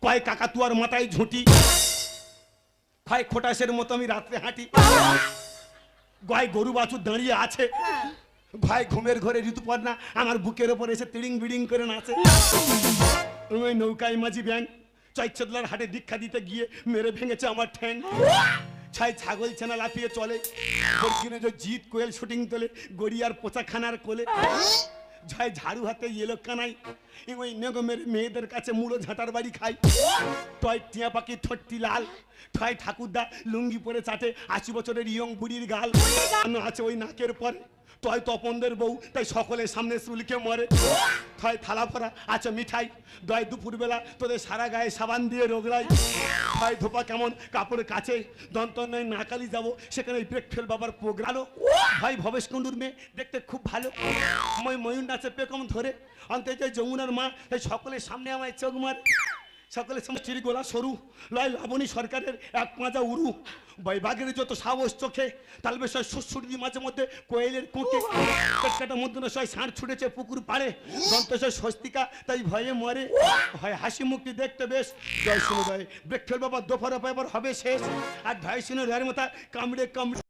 কয় কাকাতুয়ার মাথায় ঝুঁটি, কয় খোটাসের মতো আমি রাত্রে হাঁটি, গয় গরু বাছুর দাঁড়িয়ে আছে, ভাই ঘুমের ঘরে ঋতুপর্ণা আমার বুকের ওপর এসে তিড়িং বিড়িং করে নাচে, ওই নৌকায় মাঝি ব্যাং চৈচদলার হাটে দীক্ষা দিতে গিয়ে মেরে ভেঙেছে আমার ঠ্যাং, ছাই ছাগল ছানা লাফিয়ে চলে, দক্ষিণে যে জিত কোয়েল শুটিং তোলে গড়িয়ার পোচাখানার কোলে, ছয় ঝাড়ু হাতে এলো কানাই ওই নেগমের মেয়েদের কাছে মুড়ো ঝাঁটার বাড়ি খাই, টয় টিয়া পাখি ঠোঁটটি লাল, ঠয় ঠাকুরদা লুঙ্গি পরে চাটে 80 বছরের ইয়ং বুড়ির গাল আছে ওই নাকের পরে, টয় তপনদের বউ তাই সকলের সামনে চুলকে মরে, থয় থালা ভরা আছে মিঠাই, দয় দুপুরবেলা তোদের সারা গায়ে সাবান দিয়ে রোগড়াই, ভাই ধোপা কেমন কাপড়ের কাছে দন্ত নয় নাকালি যাবো সেখানে ব্রেক ফেল বাবার প্রোগ্রাম, ভাই ভবেশ কুণ্ডুর মেয়ে দেখতে খুব ভালো, ময়ূর নাচে পেকম ধরে অন্তত যমুনার মা তাই সকলের সামনে আমায় চোখ মারে, সকলের সমষ্টির গোলা সরু লয় লাবণী সরকারের এক মাজা উরু, বৈবাগের যত সাহস চোখে তালবে সয় সুসুরি মাঝে মধ্যে কোয়েলের কোঁকে, পেটকাটা মধ্যে সয় ষাঁড় ছুটেছে পুকুর পাড়ে, দন্ত সয় স্বস্তিকা তাই ভয়ে মরে, হয় হাসি মুক্তি দেখতে বেশ, জয় শুনে জয় ব্রেক ফেল বাবা দোফার ব্যাপার হবে শেষ, আর ভয় শুনে রয়ের মাথা কামড়ে কামড়ে